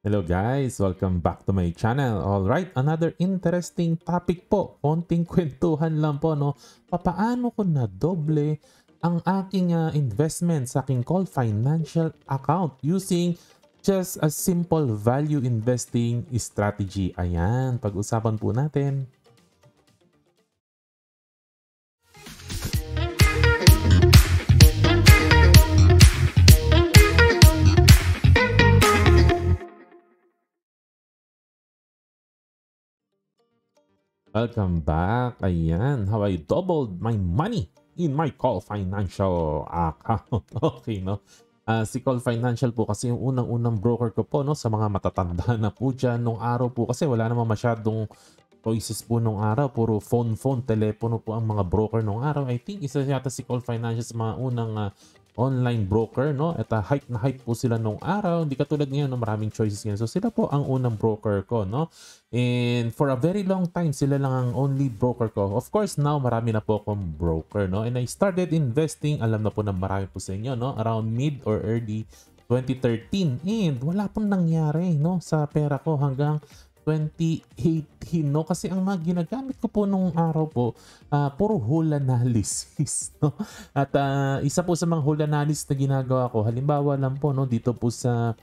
Hello guys! Welcome back to my channel. Alright, another interesting topic po. Konting kwentuhan lang po, no? Papaano ko na doble ang aking investment sa aking Call Financial account using just a simple value investing strategy. Ayan, pag-usapan po natin. Welcome back. Ayan, how I doubled my money in my Call Financial account. Okay, no? Si Call Financial po kasi yung unang-unang broker ko po, no? Sa mga matatanda na po dyan nung araw po kasi wala naman masyadong choices po nung araw. Puro phone, telepono po ang mga broker nung araw. I think isa yata si Call Financial sa mga unang online broker, no? At hype na hype po sila nung araw. Hindi katulad ngayon, no? Maraming choices ngayon. So sila po ang unang broker ko, no? And for a very long time, sila lang ang only broker ko. Of course, now marami na po akong broker, no? And I started investing, alam na po na marami po sa inyo, no? Around mid or early 2013. And wala pong nangyari, no? Sa pera ko hanggang 2018, no? Kasi ang mga ginagamit ko po nung araw po, puro whole analysis, no? At isa po sa mga whole analysis na ginagawa ko, halimbawa lang po, no? Dito po sa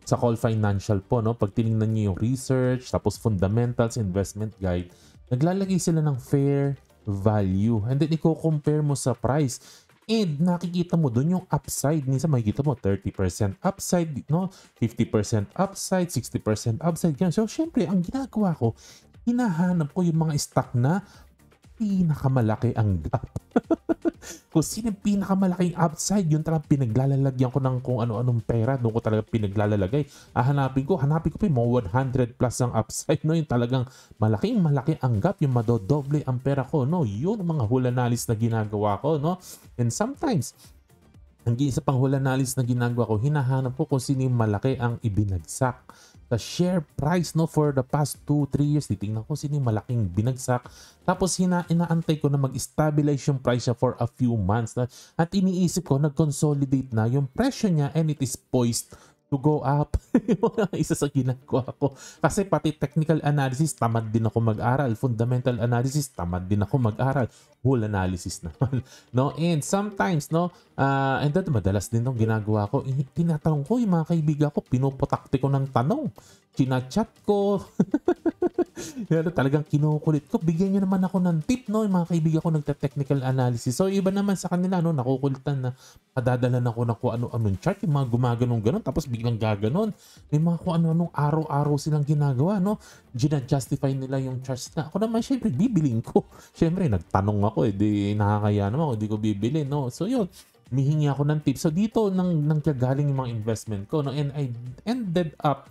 Call Financial po, no? Pag tinignan niyo yung research, tapos fundamentals, investment guide, naglalagay sila ng fair value. And then, i-compare mo sa price. And nakikita mo doon yung upside. Minsan makikita mo 30% upside, no? 50% upside, 60% upside. So, syempre, ang ginagawa ko, hinahanap ko yung mga stock na pinakamalaki ang gap. Kung sino yung pinakamalaking upside, yun talagang pinaglalagyan ko ng kung ano-anong pera. Doon ko talaga pinaglalagay. Hanapin ko pa yung mga 100 plus ang upside. No? Yung talagang malaki ang gap. Yung madodoble ang pera ko. No? Yun ang mga whole analysis na ginagawa ko. No? And sometimes, ang isa pang whole analysis na ginagawa ko, hinahanap ko kung sino yung malaki ang ibinagsak sa share price, no, for the past 2-3 years. Titingnan ko sino yung malaking binagsak. Tapos inaantay ko na mag-stabilize yung price niya for a few months. At iniisip ko, nag-consolidate na yung presyo niya and it is poised to go up. Isa sa ginagawa ko. Kasi pati technical analysis, tamad din ako mag-aral. Fundamental analysis, tamad din ako mag-aral. Whole analysis naman. No? And sometimes, no, and that madalas din itong ginagawa ko, tinatanong ko yung mga kaibigan ko, pinuputakte ko ng tanong. Chinachat ko. Talagang kinukulit ko. Bigyan nyo naman ako ng tip, no? Yung mga kaibigan ko nagta-technical analysis. So, iba naman sa kanila, no? Nakukulitan na padadalan ako ng kung ano-anong chart. Yung mga gumaganong-ganon, tapos biglang gaganon. Yung mga kung ano-anong araw-araw silang ginagawa, no? Gina-justify nila yung charts na. Ako naman, syempre, bibiling ko. Syempre, nagtanong ako, di nakakaya naman ako, di ko bibili, no? So, yun. Mihingi ako ng tips. So, dito nang kagaling yung mga investment ko, no? And I ended up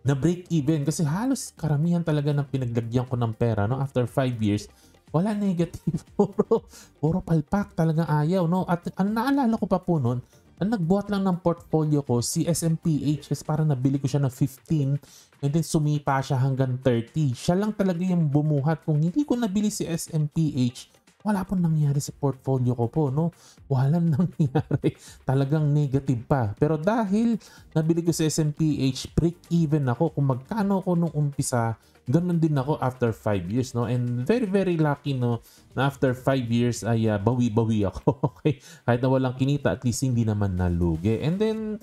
na break even kasi halos karamihan talaga ng pinaglagyan ko ng pera, no? After 5 years, wala negative. Puro palpak, talagang ayaw, no? At ang naalala ko pa po noon, ang nagbuhat lang ng portfolio ko, si SMPH, kasi parang nabili ko siya ng 15 and then sumipa siya hanggang 30. Siya lang talaga yung bumuhat. Kung hindi ko nabili si SMPH, wala pong nangyari sa portfolio ko po, no? Walang nangyari. Talagang negative pa. Pero dahil nabili ko sa SMPH, break even ako. Kung magkano ako nung umpisa, ganun din ako after 5 years, no? And very, very lucky, no? Na after 5 years ay bawi-bawi ako. Okay? Kahit na walang kinita, at least hindi naman nalugi. And then,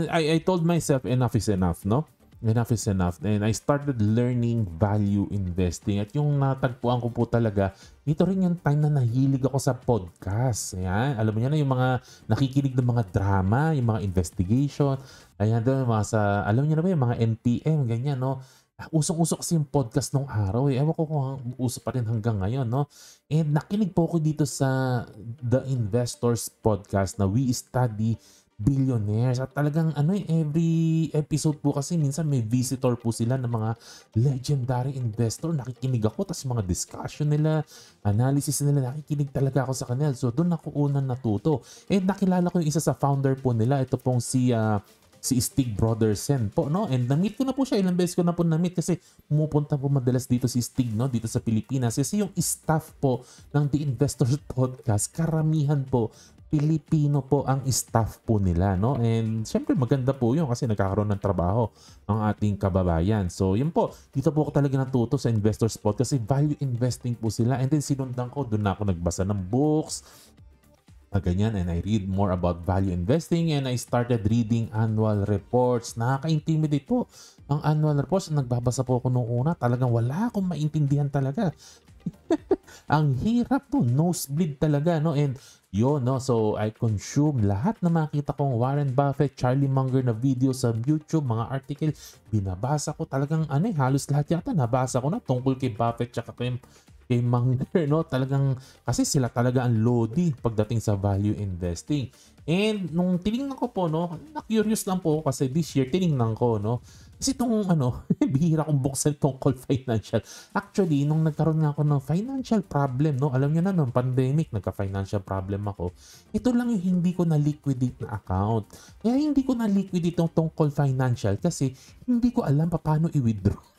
I told myself, enough is enough, no? Enough is enough. And I started learning value investing. At yung natagpuan ko po talaga, ito rin yung time na nahilig ako sa podcast. Ayan. Alam mo yan na yung mga nakikinig ng mga drama, yung mga investigation. Ayan doon, mga sa, alam niyo na ba yung mga NPM, ganyan, no? Usong-usok kasi yung podcast nung araw. Ewan ko kung uso pa rin hanggang ngayon, no? And nakinig po ko dito sa The Investors Podcast na We Study Billionaires. At talagang every episode po kasi minsan may visitor po sila ng mga legendary investor. Nakikinig ako, tapos mga discussion nila, analysis nila, nakikinig talaga ako sa kanila. So doon ako unang natuto. And nakilala ko yung isa sa founder po nila. Ito pong si Stig Brodersen po, no? And na-meet ko na po siya. Ilang beses ko na po na-meet kasi pumupunta po madalas dito si Stig, no? Dito sa Pilipinas. Kasi yung staff po ng The Investors Podcast, karamihan po Pilipino po ang staff po nila, no? And syempre maganda po yun kasi nagkakaroon ng trabaho ang ating kababayan. So yun po, dito po ako talaga natuto sa Investor Spot kasi value investing po sila. And then sinundan ko, doon na ako nagbasa ng books, ganyan, and I read more about value investing and I started reading annual reports. Nakaka-intimidate po ang annual reports. Nagbabasa po ako noong una, talagang wala akong maintindihan talaga. Ang hirap po, nosebleed talaga, no? And yun, no? So I consume lahat na makita kong Warren Buffett, Charlie Munger na video sa YouTube, mga article, binabasa ko talagang halos lahat yata nabasa ko na tungkol kay Buffett tsaka kay Munger, no? Talagang kasi sila talaga ang lodi pagdating sa value investing. And nung tiningnan ko po, no, na-curious lang po kasi this year tiningnan ko, no, kasi itong bihira kong buksan tungkol financial. Actually, nung nagkaroon nga ako ng financial problem, no, alam nyo na, nung pandemic, nagka-financial problem ako. Ito lang yung hindi ko na-liquidate na account. Kaya hindi ko na-liquidate itong tungkol financial kasi hindi ko alam paano i-withdraw.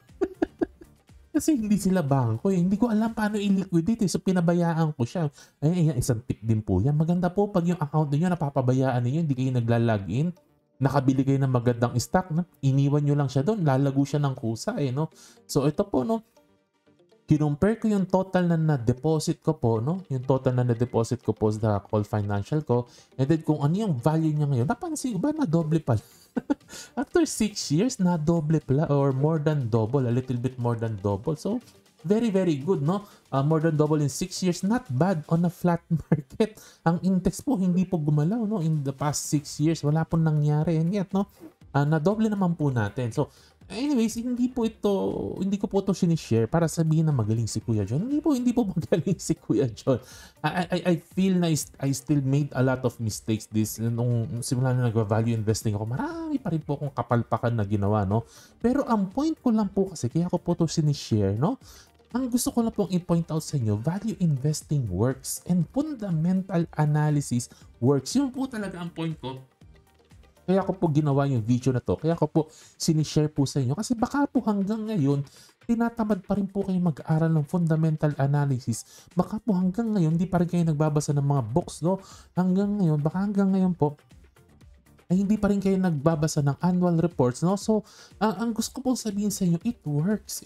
Kasi hindi sila bangko eh. Hindi ko alam paano i-liquidate eh. So pinabayaan ko siya. Ay, isang tip din po yan. Maganda po pag yung account niyo napapabayaan niyo, hindi kayo nagla-login. Nakabili kayo ng magandang stock, no? Iniwan nyo lang siya doon, lalago siya ng kusa eh, no? So ito po, no, kinumpare ko yung total na na-deposit ko po, no? Yung total na na-deposit ko po sa Call Financial ko. And then kung ano yung value niya ngayon, napansin ko ba na doble pala? After 6 years, na doble pala or more than double, a little bit more than double. So very, very good, no? More than double in 6 years. Not bad on a flat market. Ang index po, hindi po gumalaw, no? In the past 6 years, wala po nangyari. And yet, no? Na-double naman po natin. So, anyways, hindi ko po ito sinishare para sabihin na magaling si Kuya John. Hindi po magaling si Kuya John. I feel na I still made a lot of mistakes nung simula na nag-value investing ako. Marami pa rin po akong kapalpakan na ginawa, no? Pero ang point ko lang po kasi, kaya ko po ito sinishare, no? Ang gusto ko lang pong i-point out sa inyo, value investing works and fundamental analysis works. Yun po talaga ang point ko. Kaya ko po ginawa yung video na to. Kaya ko po sinishare po sa inyo. Kasi baka po hanggang ngayon, tinatamad pa rin po kayo mag-aral ng fundamental analysis. Baka po hanggang ngayon, di pa rin kayo nagbabasa ng mga books, no? Hanggang ngayon po, ay hindi pa rin kayo nagbabasa ng annual reports, no? So, ang gusto ko pong sabihin sa inyo, it works.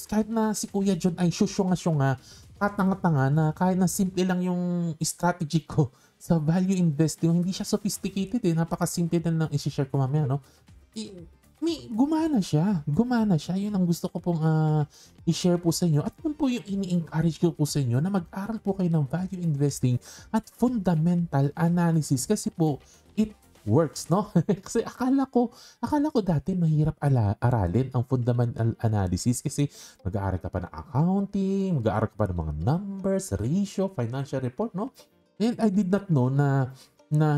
Kahit na si Kuya John ay syusyunga-syunga, katanga-tanga na, kahit na simple lang yung strategy ko sa value investing, hindi siya sophisticated eh, napakasimple na lang i-share ko mamaya, no? Gumana siya, yun ang gusto ko pong i-share po sa inyo, at yun po yung ini-encourage ko po sa inyo na mag-aral po kayo ng value investing at fundamental analysis kasi po, it works, no? Kasi akala ko dati mahirap aralin ang fundamental analysis kasi mag-aaral ka pa ng accounting, mag-aaral ka pa ng mga numbers, ratio, financial report, no? And I did not know na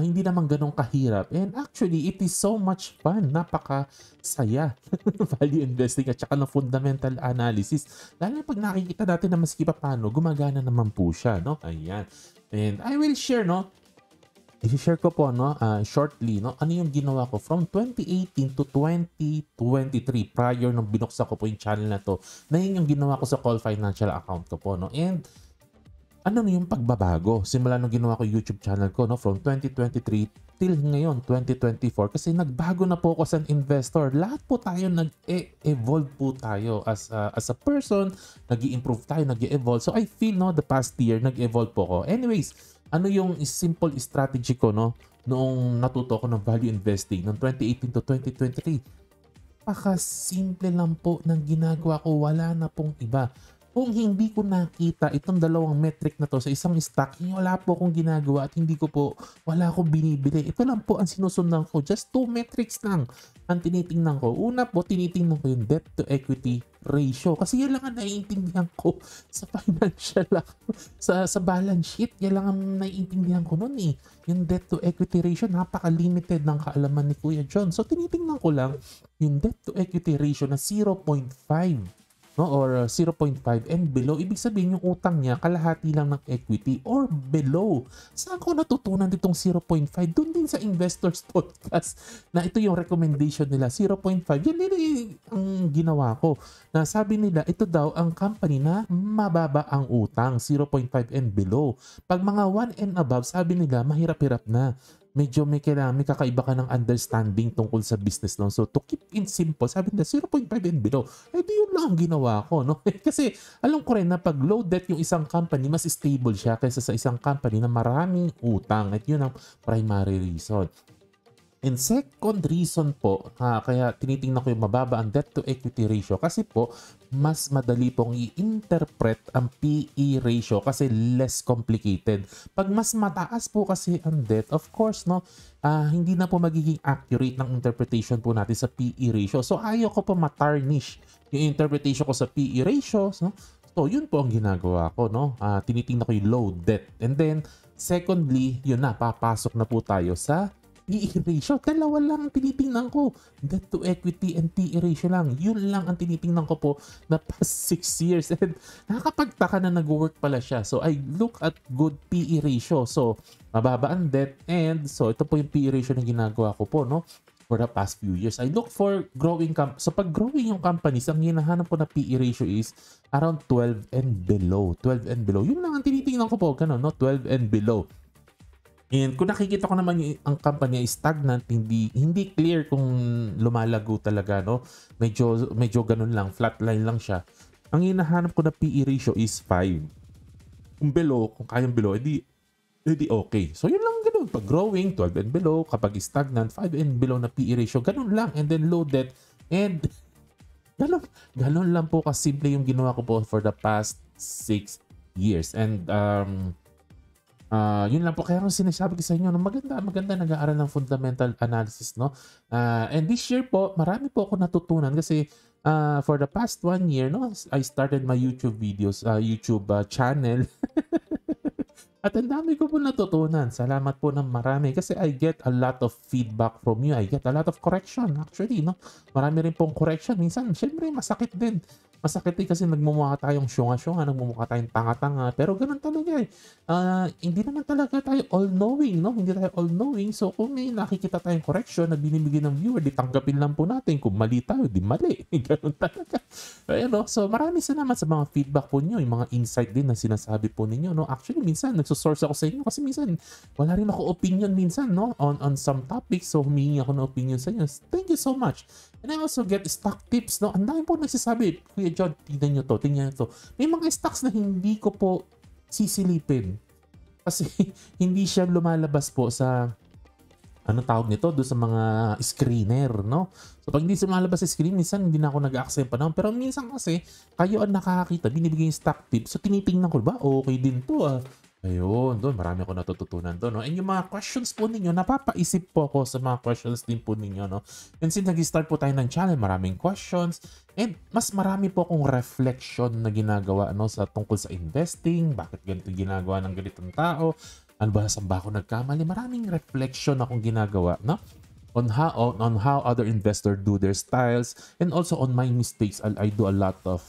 hindi naman ganun kahirap. And actually, it is so much fun. Napaka-saya. Value investing at saka ng fundamental analysis. Lalo pag nakikita natin na maski pa paano, gumagana naman po siya, no? Ayan. And I will share, no? I-share ko po, no, shortly, no, ano yung ginawa ko from 2018 to 2023 prior nung binuksan ko po yung channel na to. Na yun yung ginawa ko sa Call Financial account ko po, no. And ano yung pagbabago simula nung ginawa ko YouTube channel ko, no, from 2023 till ngayon 2024 kasi nagbago na po ako as an investor. Lahat po tayo nag-evolve po tayo as a person, nag-i-improve tayo, nag-i-evolve. So I feel, no, the past year nag-evolve po ako. Anyways, ano yung simple strategy ko, no, noong natuto ko ng value investing noong 2018 to 2023? Simple lang po ng ginagawa ko, wala na pong iba. Kung hindi ko nakita itong dalawang metric na to sa isang stock, wala po akong ginagawa at wala akong binibili. Ito lang po ang sinusundan ko. Just 2 metrics lang ang tinitingnan ko. Una po, tinitingnan ko yung debt to equity ratio. Kasi yan lang ang naiintindihan ko sa financial, sa balance sheet. Yan lang ang naiintindihan ko nun eh. Yung debt to equity ratio, napaka-limited ng kaalaman ni Kuya John. So, tinitingnan ko lang yung debt to equity ratio na 0.5. no, or 0.5 and below. Ibig sabihin yung utang niya kalahati lang ng equity or below. Saan ko natutunan ditong 0.5? Doon din sa Investors Podcast na ito yung recommendation nila, 0.5. Yan din ang ginawa ko. Na sabi nila, ito daw ang company na mababa ang utang, 0.5 and below. Pag mga 1 and above, sabi nila, mahirap-hirap na. Medyo may kakaiba ka ng understanding tungkol sa business loan. So, to keep it simple, sabi nila 0.5 and below. Di yun lang ang ginawa ko, no? Kasi alam ko rin na pag low debt yung isang company, mas stable siya kaysa sa isang company na maraming utang. At yun ang primary reason. And second reason po, kaya tinitingnan ko yung mababa ang debt to equity ratio kasi po, mas madali pong i-interpret ang PE ratio kasi less complicated. Pag mas mataas po kasi ang debt, of course, no, hindi na po magiging accurate ng interpretation po natin sa PE ratio. So, ayaw ko po matarnish yung interpretation ko sa PE ratio. No? So, yun po ang ginagawa ko. No? Tinitingnan ko yung low debt. And then, secondly, yun na, papasok na po tayo sa PE ratio. Dalawa lang ang tinitingnan ko. Debt to equity and PE ratio lang. Yun lang ang tinitingnan ko po na past 6 years. And nakakapagtaka na nag-work pala siya. So, I look at good PE ratio. So, mababa ang debt. And so, ito po yung PE ratio na ginagawa ko po, no? For the past few years. I look for growing companies. So, pag growing yung companies, ang hinahanap ko na PE ratio is around 12 and below. 12 and below. Yun lang ang tinitingnan ko po. Ganun, no? 12 and below. And kung nakikita ko naman ang company ay stagnant, hindi clear kung lumalago talaga, no? Medyo ganun lang, flatline lang siya. Ang hinahanap ko na PE ratio is 5. Kung below, kung kayang below, edi okay. So yun lang ganun. Pag growing, 12 and below. Kapag stagnant, 5 and below na PE ratio. Ganun lang. And then low debt. And ganun lang po kasimple yung ginawa ko po for the past 6 years. And yun lang po. Kaya kung sinasabi ko sa inyo, no, maganda nag-aaral ng fundamental analysis, no? And this year po, marami po ako natutunan kasi for the past 1 year, no, I started my YouTube videos, YouTube channel. At ang dami ko po natutunan. Salamat po ng marami kasi I get a lot of feedback from you. I get a lot of correction actually, no? Marami rin pong correction. Minsan, syempre, masakit din. Masakit din kasi nagmumukha tayong syunga-syunga, nagmumukha tayong tanga-tanga. Pero ganun talaga eh. Hindi naman talaga tayo all-knowing, no? Hindi tayo all-knowing. So, kung may nakikita tayong correction na binibigyan ng viewer, di tanggapin lang po natin. Kung mali tayo, di mali. Ganun talaga. Ayan, no? So, maraming salamat sa mga feedback po niyo, yung mga insight din na sinasabi po ninyo, no? Actually, minsan, nagsosource ako sa inyo kasi minsan, wala rin ako opinion minsan, no? On some topics. So, humingi ako ng opinion sa inyo. Thank you so much. And I also get stock tips, no? Ang dami po nagsasabi, Kuya John, tingnan nyo to. May mga stocks na hindi ko po sisilipin. Kasi hindi siya lumalabas po sa, ano tawag nito, doon sa mga screener, no? So, pag hindi siya lumalabas sa screen, minsan hindi na ako nag-accept pa naman. Pero minsan kasi, kayo ang nakakakita, binibigay yung stock tips. So, tinitingnan ko, ba, okay din to, Ayun, doon marami ako natututunan doon, no? And yung mga questions po ninyo, napapaisip po ako sa mga questions din po ninyo, no? And since nag-start po tayo ng channel, maraming questions and mas marami po akong reflection na ginagawa, no, sa tungkol sa investing, bakit ganito ginagawa ng ganitong tao, ano ba, saan ba ako nagkamali, maraming reflection akong ginagawa, no? On how other investors do their styles and also on my mistakes. I do a lot of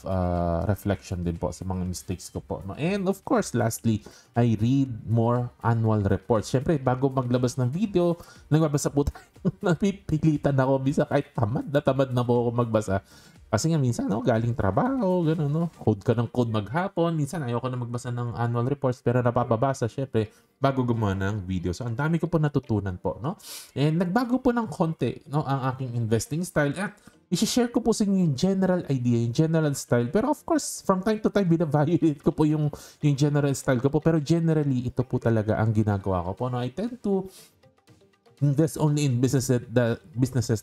reflection din po sa mga mistakes ko po, no? And of course, lastly, I read more annual reports. Syempre, bago maglabas ng video, nagbabasa po tayo. Napipilitan ako. Bisa kahit tamad na po ako magbasa. Kasi nga minsan, no, galing trabaho, gano'n, no? Code ka ng code maghapon. Minsan, ayaw ko na magbasa ng annual reports, pero napapabasa, syempre, bago gumawa ng video. So, ang dami ko po natutunan po, no? And nagbago po ng konti, no, ang aking investing style. At i-share ko po sa inyo yung general idea, yung general style. Pero of course, from time to time, bina-validate ko po yung general style ko po. Pero generally, ito po talaga ang ginagawa ko po, no? I tend to invest only in businesses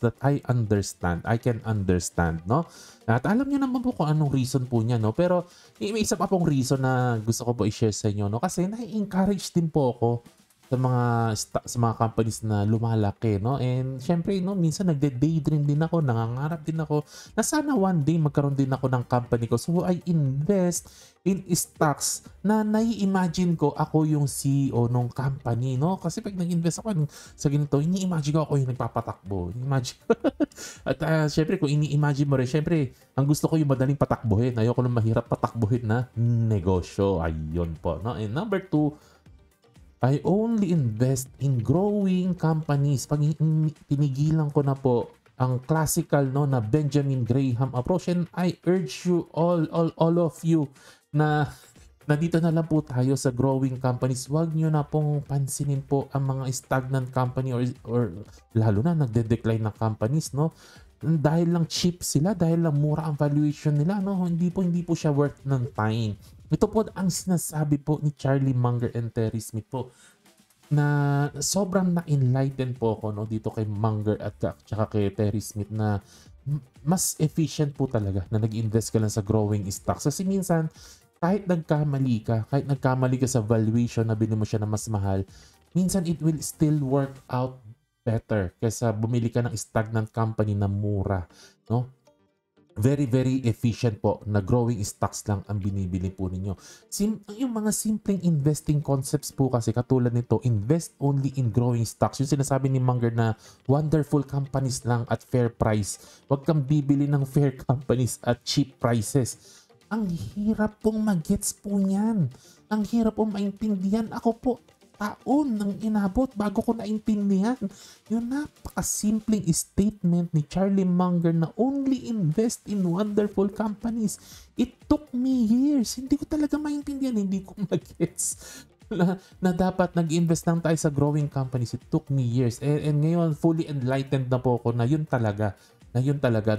that I understand. I can understand, no? At alam niyo naman po kung anong reason po niya, no? Pero may isa pa pong reason na gusto ko po i-share sa inyo, no? Kasi na-encourage din po ako sa mga companies na lumalaki, no? And syempre, no, minsan nagde-daydream din ako, nangangarap din ako na sana one day magkaroon din ako ng company ko. So I invest in stocks na nai-imagine ko ako yung CEO ng company, no? Kasi pag nag-invest ako sa ganito, ini-imagine ko ako yung nagpapatakbo. Imagine. At syempre, kung ini-imagine mo rin, syempre, ang gusto ko yung madaling patakbuhin. Ayoko lang mahirap patakbuhin na negosyo. Ayun po, no? And number 2, I only invest in growing companies. Pag tinigilan ko na po ang classical, no, na Benjamin Graham approach, and I urge you all of you na dito na lang po tayo sa growing companies. Huwag nyo na pong pansinin po ang mga stagnant company or lalo na nagde-decline na companies, no? Dahil lang cheap sila, dahil lang mura ang valuation nila, no? Hindi po siya worth ng time. Ito po ang sinasabi po ni Charlie Munger and Terry Smith po, na sobrang na-enlighten po ako, no, dito kay Munger at saka kay Terry Smith, na mas efficient po talaga na nag-invest ka lang sa growing stocks. Kasi minsan, kahit nagkamali ka sa valuation na binili mo siya na mas mahal, minsan it will still work out better kaysa bumili ka ng stagnant company na mura, no? Very, very efficient po na growing stocks lang ang binibili po ninyo. Yung mga simpleng investing concepts po kasi katulad nito, invest only in growing stocks. Yung sinasabi ni Munger na wonderful companies lang at fair price. Huwag kang bibili ng fair companies at cheap prices. Ang hirap pong mag-gets po niyan. Ang hirap pong maintindihan. Ako po, taon nang inabot bago ko naintindihan yung napakasimpleng statement ni Charlie Munger na only invest in wonderful companies. It took me years. Hindi ko talaga maintindihan. Hindi ko mag-gets na dapat nag-invest lang tayo sa growing companies. It took me years. And ngayon, fully enlightened na po ako na yun talaga.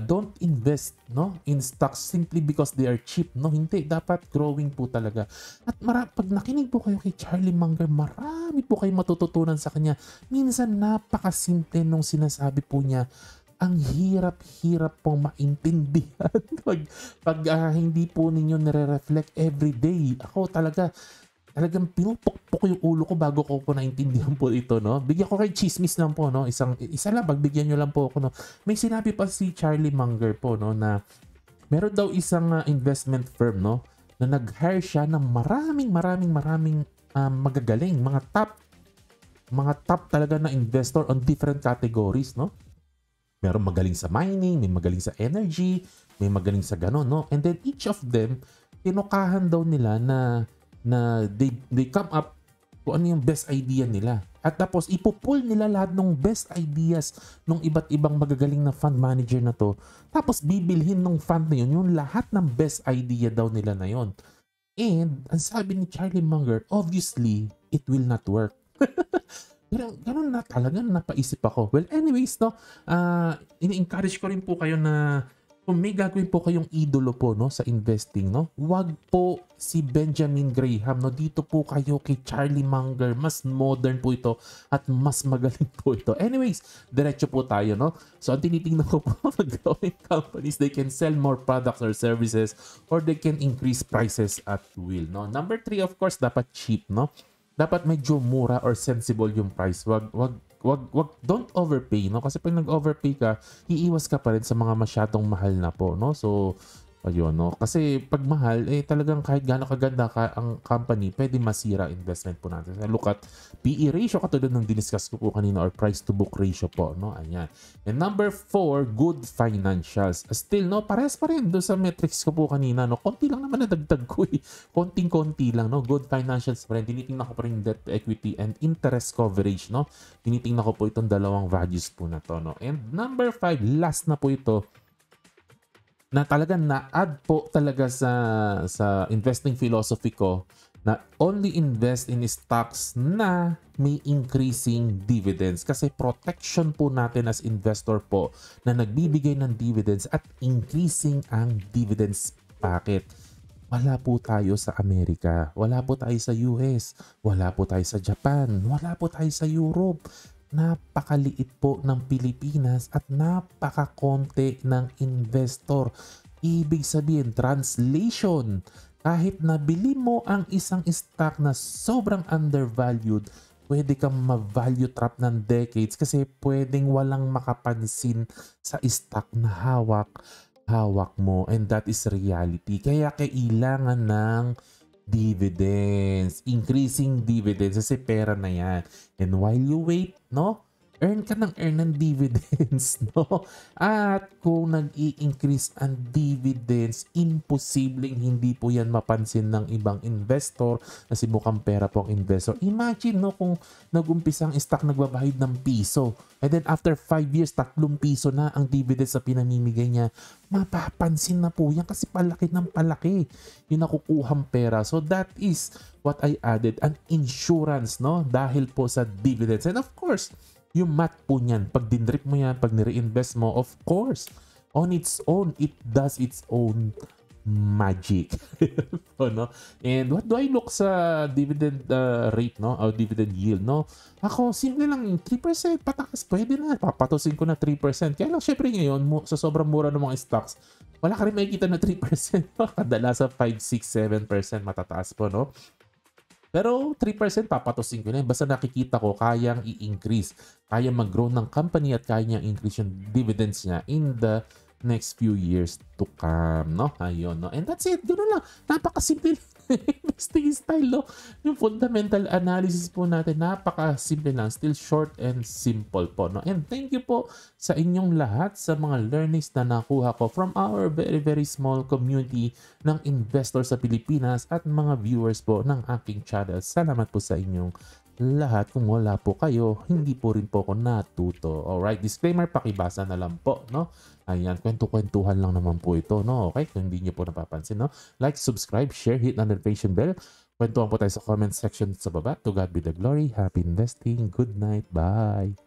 Don't invest, no, in stocks simply because they are cheap, no? Hindi, dapat growing po talaga. At pag nakinig po kayo kay Charlie Munger, marami po kayo matututunan sa kanya. Minsan napakasimple nung sinasabi po niya. Ang hirap pong maintindihan pag hindi po ninyo nire-reflect every day. Ako talagang pinupukpok yung ulo ko bago ko naintindihan po ito, no? Bigyan ko kay chismis lang po, no? Isa lang, pagbigyan nyo lang po ako, no? May sinabi pa si Charlie Munger po, no, na meron daw isang investment firm, no, na nag-hire siya ng maraming magagaling, mga top talaga na investor on different categories, no? Meron magaling sa mining, may magaling sa energy, may magaling sa ganon, no? And then each of them, tinukahan daw nila na they come up kung ano yung best idea nila. At tapos ipupull nila lahat ng best ideas ng iba't ibang magagaling na fund manager na to. Tapos bibilhin ng fund na yun yung lahat ng best idea daw nila na yun. And ang sabi ni Charlie Munger, obviously, it will not work. Ganun na talaga, napaisip ako. Well, anyways, no, ini-encourage ko rin po kayo na kung may gagawin po kayong idolo po, no, sa investing, no, wag po si Benjamin Graham, no, dito po kayo kay Charlie Munger. Mas modern po ito at mas magaling po ito. Anyways, diretso po tayo, no. So ang tinitingnan ko po, growing companies, they can sell more products or services or they can increase prices at will, no. Number 3, of course, dapat cheap, no. Dapat medyo mura or sensible yung price. Don't overpay, no? Kasi pag nag-overpay ka, iiwas ka pa rin sa mga masyadong mahal na po, no? So, ayun, no? Kasi pag mahal, talagang kahit gaano kaganda ang company, pwede masira investment po natin. Look at PE ratio, katulad ng diniscuss ko po kanina, or price to book ratio po, no? Ayan. And number 4, good financials. Still, no? Parehas pa rin doon sa metrics ko po kanina, no? Konti lang naman nadagdag ko, eh. Konting-konti lang, no? Good financials pa rin. Tinitingnan ko pa rin debt to equity and interest coverage, no? Tinitingnan ko po itong dalawang values po na to, no? And number 5, last na po ito, na talagang na-add po talaga sa investing philosophy ko, na only invest in stocks na may increasing dividends. Kasi protection po natin as investor po na nagbibigay ng dividends at increasing ang dividends packet. Wala po tayo sa Amerika, wala po tayo sa US, wala po tayo sa Japan, wala po tayo sa Europe. Napakaliit po ng Pilipinas at napakakonti ng investor. Ibig sabihin, translation, kahit nabili mo ang isang stock na sobrang undervalued, pwede kang ma-value trap ng decades kasi pwedeng walang makapansin sa stock na hawak mo, and that is reality. Kaya kailangan ng dividends, increasing dividends kasi pera na yan. And while you wait, no? Earn ka ng earn ng dividends, no? At kung nag-i-increase ang dividends, imposibleng hindi po yan mapansin ng ibang investor kasi mukhang pera po ang investor. Imagine, no, kung nag-umpisa ang stock nagbabahid ng piso, and then after 5 years, 3 piso na ang dividends na pinamimigay niya, mapapansin na po yan kasi palaki ng palaki yung nakukuhang pera. So that is what I added, an insurance, no? Dahil po sa dividends. And of course, yung math po niyan, pag dinrip mo yan, pag nire-invest mo, of course, on its own, it does its own magic. No? And what do I look sa dividend rate, no? O dividend yield, no? Ako, simple lang, 3%, patakas, pwede na. Papatusin ko na 3%. Kaya lang, syempre ngayon, sa sobrang mura ng mga stocks, wala ka rin makikita na 3%. Kadalasan 5, 6, 7% matataas po, no? Pero 3% papatusin ko na yun. Basta nakikita ko kayang i-increase, kaya mag-grow ng company at kaya niyang increase yung dividends niya in the next few years to come, no? Ayun, no? And that's it. Ganoon lang. Napakasimple investing style, no? Yung fundamental analysis po natin, napakasimple lang. Still short and simple po, no? And thank you po sa inyong lahat sa mga learnings na nakuha ko from our very, very small community ng investors sa Pilipinas at mga viewers po ng aking channel. Salamat po sa inyong lahat. Kung wala po kayo, hindi po rin po ako natuto. Alright, disclaimer, pakibasa na lang po, no? Ayan, kwento-kwentuhan lang naman po ito, no? Okay, kung hindi nyo po napapansin, no? Like, subscribe, share, hit the notification bell. Kwentuhan po tayo sa comment section sa baba. To God be the glory. Happy investing. Good night. Bye.